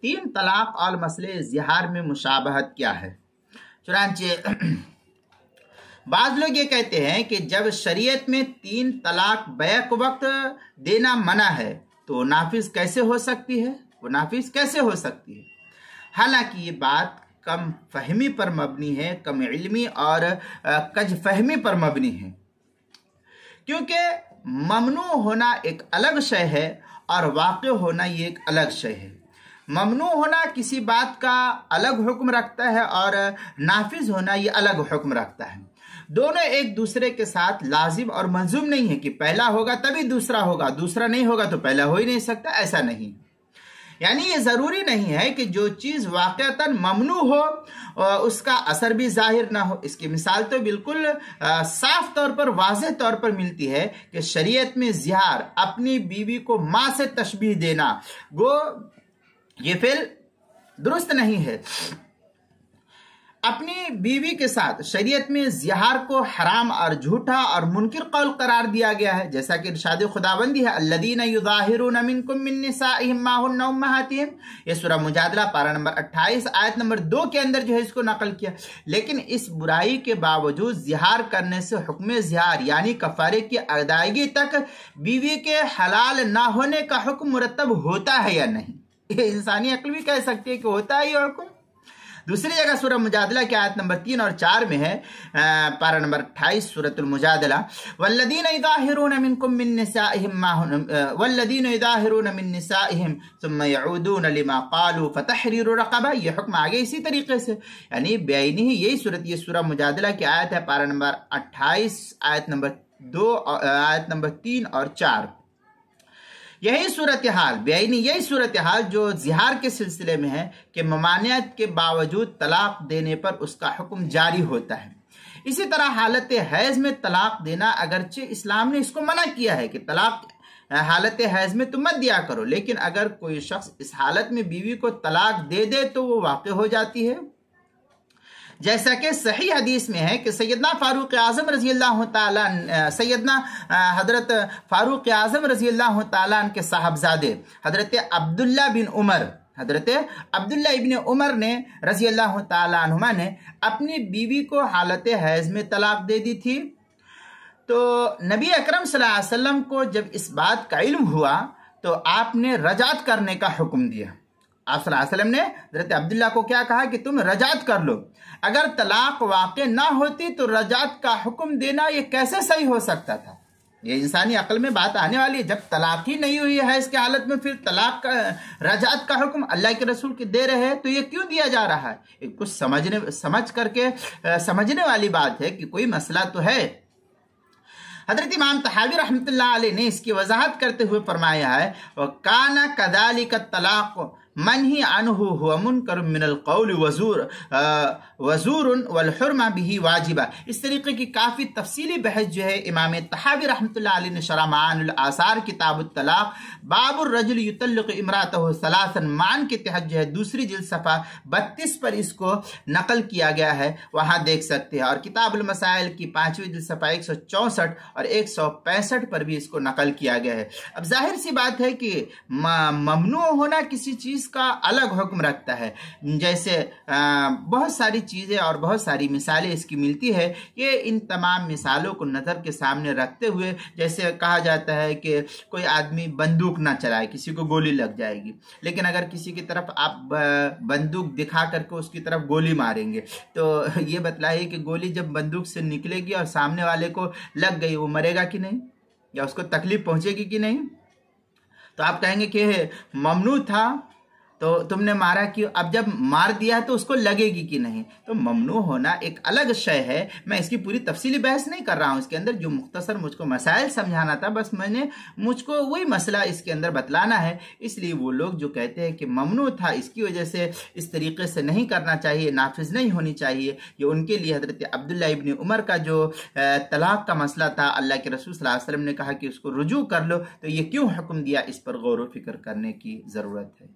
تین طلاق اور مسئلے زہار میں مشابہت کیا ہے؟ چنانچہ بعض لوگ یہ کہتے ہیں کہ جب شریعت میں تین طلاق بیک وقت دینا منع ہے تو نافذ کیسے ہو سکتی ہے؟ وہ نافذ کیسے ہو سکتی ہے؟ حالانکہ یہ بات کم فہمی پر مبنی ہے، کم علمی اور کج فہمی پر مبنی ہے، کیونکہ ممنوع ہونا ایک الگ شے ہے اور واقع ہونا یہ ایک الگ شے ہے۔ ممنوع ہونا کسی بات کا الگ حکم رکھتا ہے اور نافذ ہونا یہ الگ حکم رکھتا ہے۔ دونوں ایک دوسرے کے ساتھ لازم اور ملزوم نہیں ہے کہ پہلا ہوگا تبھی دوسرا ہوگا، دوسرا نہیں ہوگا تو پہلا ہو ہی نہیں سکتا، ایسا نہیں۔ یعنی یہ ضروری نہیں ہے کہ جو چیز واقعتاً ممنوع ہو اس کا اثر بھی ظاہر نہ ہو۔ اس کی مثال تو بالکل صاف طور پر، واضح طور پر ملتی ہے کہ شریعت میں زہار، اپنی بیوی کو ماں سے تشبیہ دینا، گو یہ فعل درست نہیں ہے۔ اپنی بیوی کے ساتھ شریعت میں زہار کو حرام اور جھوٹا اور منکر قول قرار دیا گیا ہے، جیسا کہ ارشاد خداوندی ہے الذین یظاہرون منکم من نسائہم ما ہن امہاتہم، یہ سورہ مجادلہ پارہ نمبر 28 آیت نمبر 2 کے اندر جو ہے اس کو نقل کیا۔ لیکن اس برائی کے باوجود زہار کرنے سے حکم زہار یعنی کفارے کی ادائیگی تک بیوی کے حلال نہ ہونے کا حکم مرتب ہوتا ہے یا نہیں؟ یہ انسانی عقل بھی کہہ سکتی ہے کہ ہوتا ہے یہ حکم۔ دوسری جگہ سورہ مجادلہ کی آیت نمبر 3 اور 4 میں ہے، پارہ نمبر 28 سورۃ المجادلہ، والذین یظاہرون منکم من نسائہم ثم یعودون لما قالوا فتحریر رقبہ، یہ حکم آگے اسی طریقے سے، یعنی بعینہ یہی صورت، یہ سورہ مجادلہ کی آیت ہے پارہ نمبر 28 آیت نمبر 2 آیت نمبر 3 اور 4۔ یہی صورتحال بعینی، یہی صورتحال جو زہار کے سلسلے میں ہے کہ ممانعت کے باوجود طلاق دینے پر اس کا حکم جاری ہوتا ہے۔ اسی طرح حالت حیض میں طلاق دینا، اگرچہ اسلام نے اس کو منع کیا ہے کہ طلاق حالت حیض میں تم مت دیا کرو، لیکن اگر کوئی شخص اس حالت میں بیوی کو طلاق دے دے تو وہ واقع ہو جاتی ہے، جیسا کہ صحیح حدیث میں ہے کہ سیدنا فاروق اعظم رضی اللہ تعالیٰ سیدنا حضرت فاروق اعظم رضی اللہ تعالیٰ عنہ کے صاحبزادے حضرت عبداللہ ابن عمر نے رضی اللہ تعالیٰ عنہما نے اپنی بیوی کو حالت حیض میں طلاق دے دی تھی۔ تو نبی اکرم صلی اللہ علیہ وسلم کو جب اس بات کا علم ہوا تو آپ نے رجعت کرنے کا حکم دیا۔ آپ صلی اللہ علیہ وسلم نے حضرت عبداللہ کو کیا کہا کہ تم رجعت کر لو۔ اگر طلاق واقع نہ ہوتی تو رجعت کا حکم دینا یہ کیسے صحیح ہو سکتا تھا؟ یہ انسانی عقل میں بات آنے والی ہے۔ جب طلاق ہی نہیں ہوئی ہے اس کے حالت میں پھر طلاق کا رجعت کا حکم اللہ کے رسول کے دے رہے ہیں تو یہ کیوں دیا جا رہا ہے؟ کچھ سمجھنے والی بات ہے کہ کوئی مسئلہ تو ہے۔ حضرت امام طحاوی رحمۃ اللہ علیہ نے اس کی وضاحت کرتے ہوئے فرمایا ہے وَكَانَ كَذَلِكَ الطَّلَاقُ منہی عنہ ہوا منکر من القول وزور والحرمہ بھی واجبہ۔ اس طریقے کی کافی تفصیلی بحث جو ہے امام طحاوی رحمۃ اللہ علیہ نے شرح معان الاثار کتاب الطلاق باب الرجل یطلق امرأتہ ثلاثا معن کے تحت جو ہے دوسری جلد صفحہ 32 پر اس کو نقل کیا گیا ہے، وہاں دیکھ سکتے ہیں، اور کتاب المسائل کی 5ویں جلد صفحہ 164 اور 165 پر بھی اس کو نقل کیا گیا ہے۔ اب ظاہر سی بات ہے کہ ممنوع ہونا کسی چیز کا الگ حکم رکھتا ہے، جیسے بہت ساری چیزیں اور بہت ساری مثالیں اس کی ملتی ہے۔ یہ ان تمام مثالوں کو نظر کے سامنے رکھتے ہوئے جیسے کہا جاتا ہے کہ کوئی آدمی بندوق نہ چلائے، کسی کو گولی لگ جائے گی، لیکن اگر کسی کی طرف آپ بندوق دکھا کر کے اس کی طرف گولی ماریں گے تو یہ بتلائیے کہ گولی جب بندوق سے نکلے گی اور سامنے والے کو لگ گئی، وہ مرے گا کہ نہیں، یا اس کو تکلیف پہنچے گی کہ نہیں؟ تو آپ کہیں گے کہ ممنوع تھا تو تم نے مارا کیوں؟ اب جب مار دیا ہے تو اس کو لگے گی کہ نہیں؟ تو ممنوع ہونا ایک الگ شے ہے۔ میں اس کی پوری تفصیلی بحث نہیں کر رہا ہوں، اس کے اندر جو مختصر مجھ کو مسائل سمجھانا تھا بس مجھ کو وہی مسئلہ اس کے اندر بتلانا ہے۔ اس لیے وہ لوگ جو کہتے ہیں کہ ممنوع تھا اس کی وجہ سے اس طریقے سے نہیں کرنا چاہیے، نافذ نہیں ہونی چاہیے، یہ ان کے لیے حضرت عبداللہ ابن عمر کا جو طلاق کا مسئلہ تھا، اللہ کے رسول صلی اللہ علیہ وسلم نے کہا کہ اس کو رجوع کر لو، تو یہ کیوں حکم دیا، اس پر غور و فکر کرنے کی ضرورت ہے۔